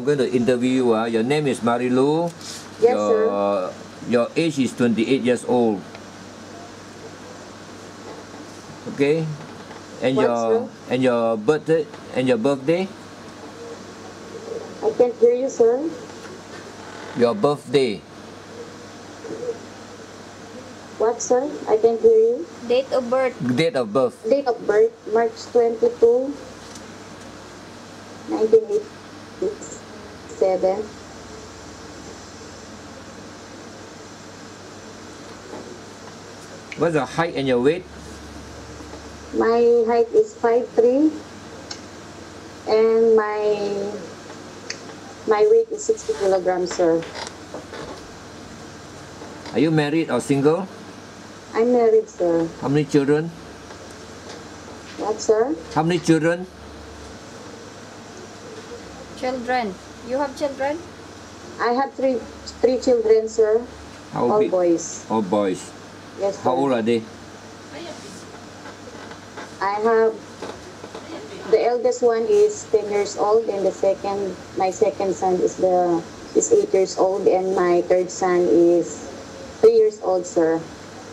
going to interview you. Your name is Marilou. Yes, sir. Your age is 28 years old. Okay? And your birthday I can't hear you, sir. Your birthday. What, sir? I can't hear you. Date of birth. Date of birth. Date of birth, March 22, 1987. What's your height and your weight? My height is 5'3", and my weight is 60 kilograms, sir. Are you married or single? I'm married, sir. How many children? What, sir? How many children? Children. You have children? I have three children, sir. All boys. All boys. Yes, sir. How old are they? I have, the eldest one is 10 years old, and my second son is 8 years old, and my third son is 3 years old, sir.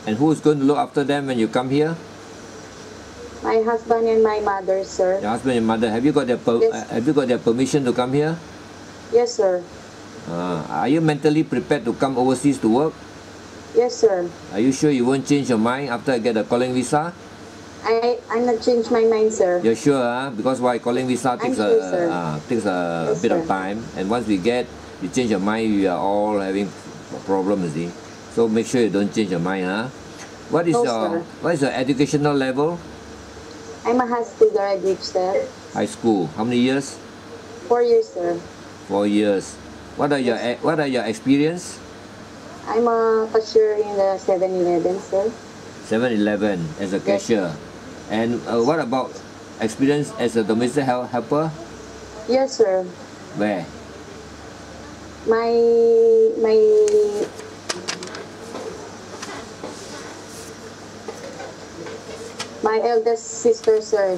And who is going to look after them when you come here? My husband and my mother, sir. Your husband and mother. Have you got their permission to come here? Yes, sir. Are you mentally prepared to come overseas to work? Yes, sir. Are you sure you won't change your mind after I get a calling visa? I'm not changed my mind, sir. You're sure, because why calling visa takes a bit sir. of time, and once you change your mind, we are all having problems, you see. So make sure you don't change your mind, What is your educational level? I'm a high school graduate, sir. High school. How many years? 4 years, sir. 4 years. What are your experience? I'm a cashier in the 7-Eleven, sir. 7-Eleven as a cashier. And what about experience as a domestic helper? Yes, sir. Where? My eldest sister, sir,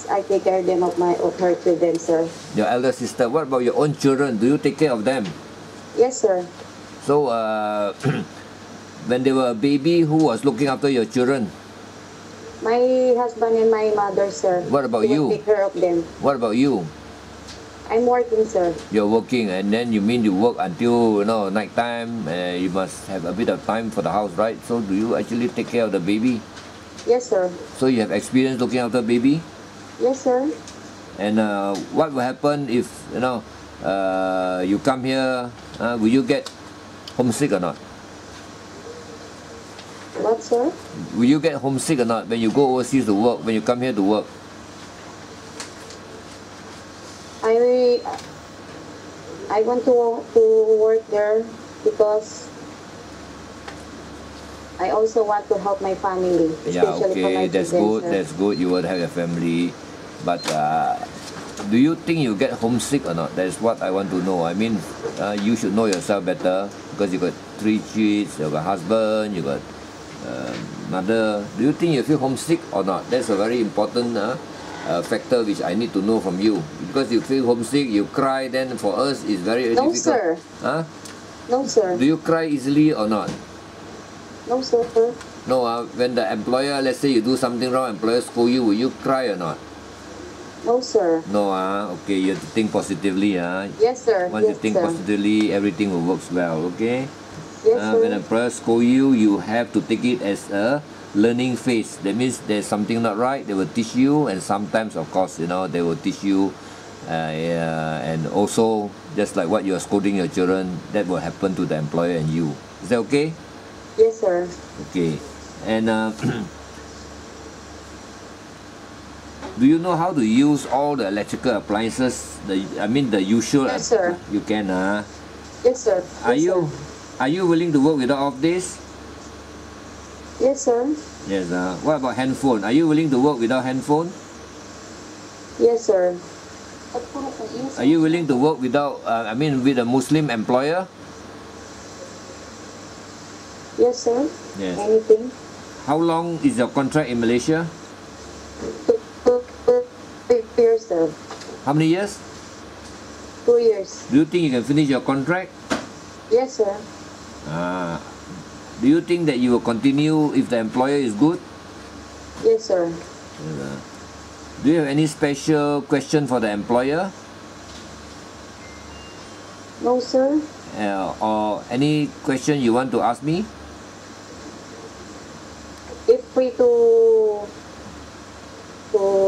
I take care of her children, sir. Your eldest sister. What about your own children? Do you take care of them? Yes, sir. So, when they were a baby, who was looking after your children? My husband and my mother, sir. What about you? Take care of them. What about you? I'm working, sir. You're working, and then you work until night time. You must have a bit of time for the house, right? So, do you actually take care of the baby? Yes, sir. So you have experience looking after baby? Yes, sir. And what will happen if you come here? Will you get homesick or not? What, sir? Will you get homesick or not when you go overseas to work? When you come here to work? I want to work there because I also want to help my family, especially for my that's children, good. That's good. You will have a family, but do you think you get homesick or not? That's what I want to know. I mean, you should know yourself better because you got 3 kids, you got husband, you got mother. Do you think you feel homesick or not? That's a very important factor which I need to know from you. Because you feel homesick, you cry. Then for us, it's very difficult. No, sir. Huh? No, sir. Do you cry easily or not? No, sir. No, when the employer, let's say you do something wrong, employer scold you, will you cry or not? No, sir. No, okay, you have to think positively, Yes, sir. Once you think positively, everything will work well, okay? Yes, sir. When employer scold you, you have to take it as a learning phase. That means there's something not right, they will teach you, and sometimes, of course, they will teach you, and also, just like what you're scolding your children, that will happen to the employer and you. Is that okay? Yes, sir. Okay. And do you know how to use all the electrical appliances? The usual. Yes, sir. You can, Yes, sir. Are you willing to work without all of this? Yes, sir. Yes. What about handphone? Are you willing to work without handphone? Yes, sir. Are you willing to work without? With a Muslim employer? Yes, sir. Yes. Anything. How long is your contract in Malaysia? 2 years, sir. How many years? 2 years. Do you think you can finish your contract? Yes, sir. Do you think that you will continue if the employer is good? Yes, sir. Do you have any special question for the employer? No, sir. Or any question you want to ask me? If free to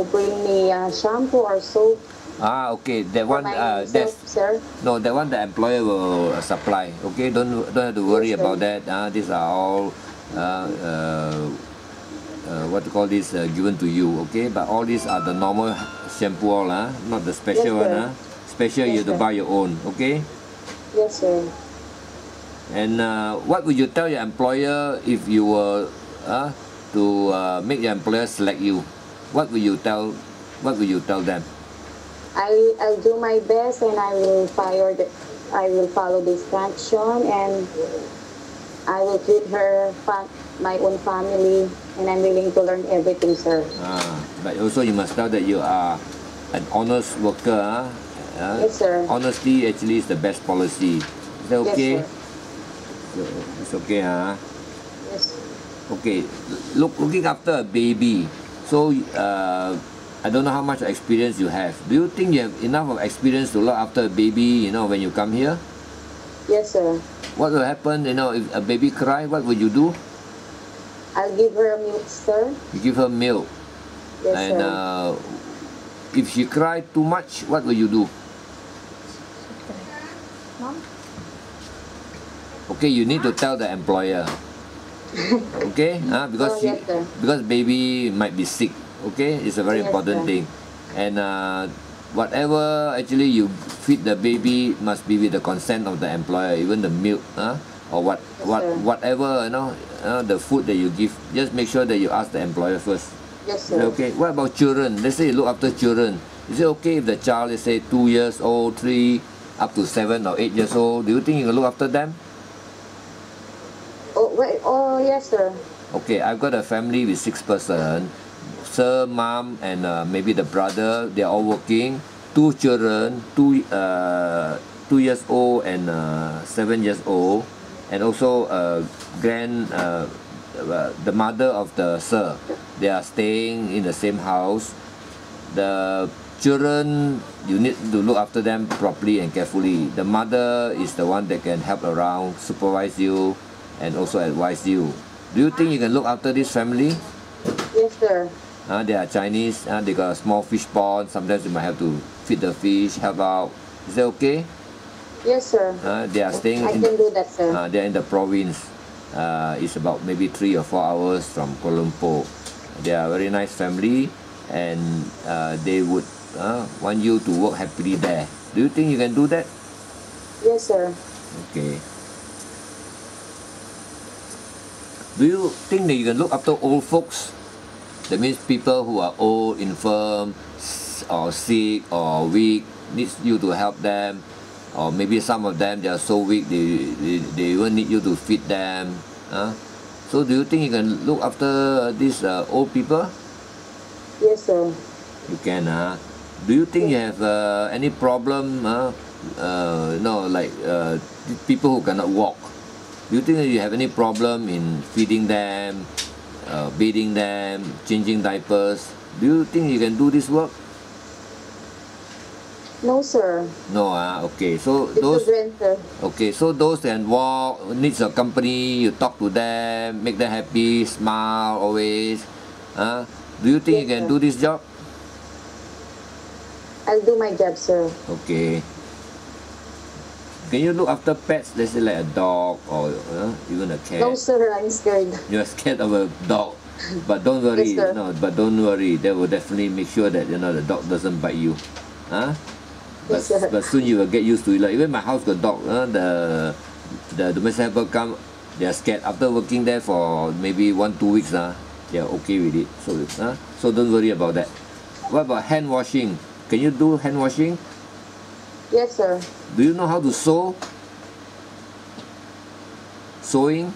bring me shampoo or soap Okay, that for one, myself, that's sir. no, that one the employer will supply. Okay, don't have to worry Yes, sir. about that. These are all what to call this given to you. Okay, but all these are the normal shampoo all, not the special Yes, one. sir. Special you Yes, have to sir. buy your own. Okay. Yes, sir. And what would you tell your employer if you were to make your employer select you? What will you tell? What will you tell them? I'll do my best and I will follow the instruction, and I will treat my own family, and I'm willing to learn everything, sir. But also you must tell that you are an honest worker. Yes, sir. Honesty actually is the best policy. Is that okay? Yes, sir. It's okay, Yes. Okay. Looking after a baby. So I don't know how much experience you have. Do you think you have enough of experience to look after a baby, when you come here? Yes, sir. What will happen, if a baby cry, what will you do? I'll give her milk, sir. You give her milk. Yes, And sir. if she cry too much, what will you do? Mom? Okay, you need to tell the employer. Okay? Because yes, sir. because baby might be sick. Okay? It's a very Yes, important sir. thing. And whatever actually you feed the baby must be with the consent of the employer, even the milk, or sir. whatever, the food that you give. Just make sure that you ask the employer first. Yes, Is sir. it okay? What about children? Let's say you look after children. Is it okay if the child is, say, 2 years old, 3, up to 7 or 8 years old? Do you think you can look after them? Oh, yes, sir. Okay, I've got a family with 6 person. Sir, mom, and maybe the brother. They are all working. 2 children, 2 years old and 7 years old, and also the mother of the sir. They are staying in the same house. The children, you need to look after them properly and carefully. The mother is the one that can help around, supervise you, and also advise you. Do you think you can look after this family? Yes, sir. They are Chinese. They got a small fish pond. Sometimes you might have to feed the fish, help out. Is that okay? Yes, sir. They are staying I can do that, sir. They are in the province. It's about maybe 3 or 4 hours from Kuala Lumpur. They are a very nice family, and they would want you to work happily there. Do you think you can do that? Yes, sir. Okay. Do you think that you can look after old folks? That means people who are old, infirm, or sick, or weak, needs you to help them. Or maybe some of them, they are so weak, they even need you to feed them. So do you think you can look after these old people? Yes, sir. You can. Do you think you have any problem, like people who cannot walk? Do you think that you have any problem in feeding them, bathing them, changing diapers? Do you think you can do this work? No, sir. No, okay. So The those children, sir. those can walk, needs a company, you talk to them, make them happy, smile always. Do you think you Yes, can sir. do this job? I'll do my job, sir. Okay. Can you look after pets, let's say like a dog or even a cat? No, sir. I'm scared. You're scared of a dog, but don't worry. Yes, sir. No, but don't worry. They will definitely make sure that the dog doesn't bite you. Yes, sir. But soon you will get used to it. Like even my house got dog. The domestic helper come. They are scared. After working there for maybe 1-2 weeks, they are okay with it. So don't worry about that. What about hand washing? Can you do hand washing? Yes, sir. Do you know how to sew? Sewing?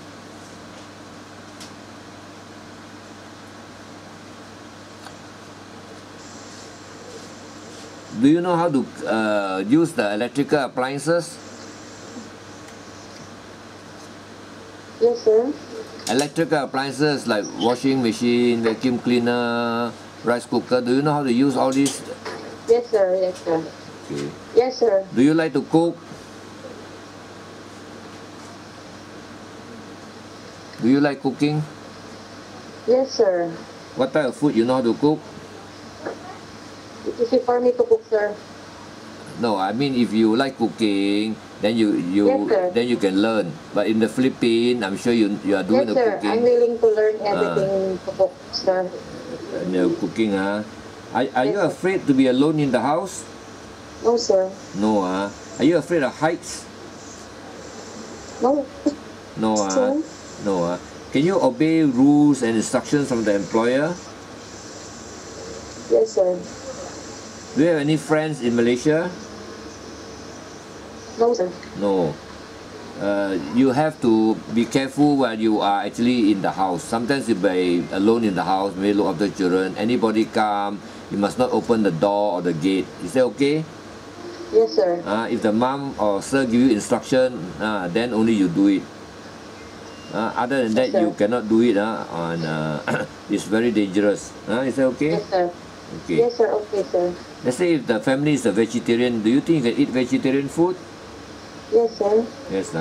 Do you know how to use the electrical appliances? Yes, sir. Electrical appliances like washing machine, vacuum cleaner, rice cooker. Do you know how to use all these? Yes, sir. Yes, sir. Okay. Yes, sir. Do you like to cook? Do you like cooking? Yes, sir. What type of food you know how to cook? It's easy for me to cook, sir. No, I mean if you like cooking, then Yes, sir. then you can learn. But in the Philippines, I'm sure you are doing Yes, the sir. cooking. I'm willing to learn everything to cook, sir. The cooking, huh? Are Yes, you sir. afraid to be alone in the house? No, sir. No, huh? Are you afraid of heights? No, No, sir. No, Can you obey rules and instructions from the employer? Yes, sir. Do you have any friends in Malaysia? No, sir. No. You have to be careful when you are actually in the house. Sometimes you be alone in the house, maybe look after children. Anybody come, you must not open the door or the gate. Is that okay? Yes, sir. If the mom or sir give you instruction, then only you do it. Other than that, Yes, sir. you cannot do it. It's very dangerous. Is that okay? Yes, sir. Okay. Yes, sir. Okay, sir. Let's say if the family is a vegetarian, do you think you can eat vegetarian food? Yes, sir. Yes.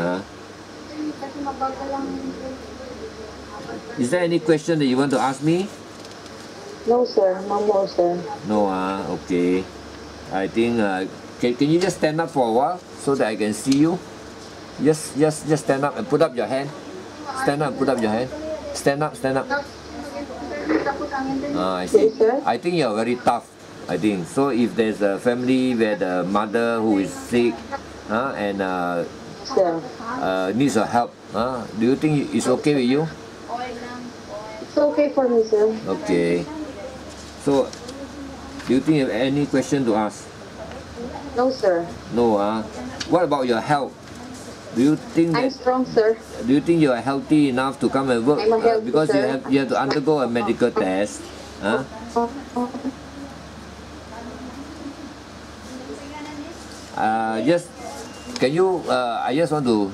Is there any question that you want to ask me? No, sir. No more, sir. No. Okay. I think. Can you just stand up for a while so that I can see you? Just stand up and put up your hand. Stand up, put up your hand. Stand up, stand up. I see. Yes, sir. I think you're very tough. I think so. If there's a family where the mother who is sick, and Sir. needs your help, do you think it's okay with you? It's okay for me, sir. Okay. So, do you think you have any question to ask? No, sir. No. What about your health? Do you think I'm that, strong, sir. do you think you are healthy enough to come and work? I'm a healthy, Because sir. you have to undergo a medical test. Just can you? I just want to.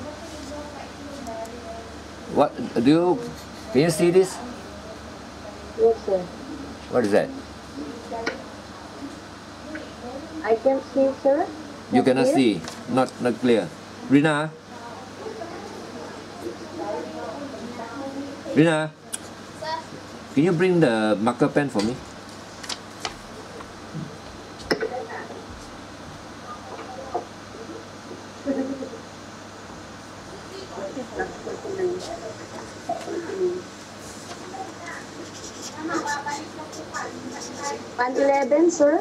What do you? Can you see this? Yes, sir. What is that? I can see, sir. You Not cannot clear? see. Not clear. Rina. Rina. Can you bring the marker pen for me? Pan 11, sir.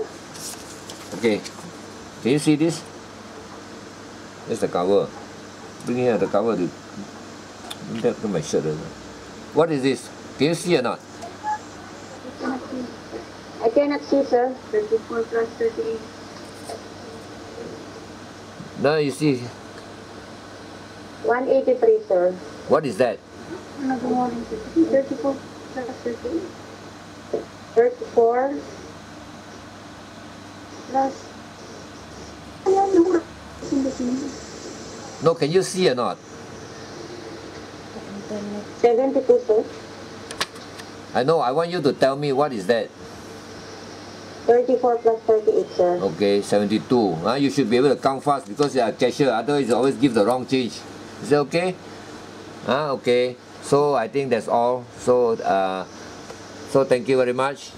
Okay. Can you see this? That's the cover. Bring here the cover to bring that to my shirt. What is this? Can you see or not? I cannot see, sir. 34 plus 38. Now you see. 183, sir. What is that? 34 plus 38. 34 plus... No, can you see or not? 72, sir. I know. I want you to tell me what is that. 34 plus 38, sir. Okay, 72. You should be able to count fast because you are a cashier. Otherwise, you always give the wrong change. Is that okay? Okay. So I think that's all. So thank you very much.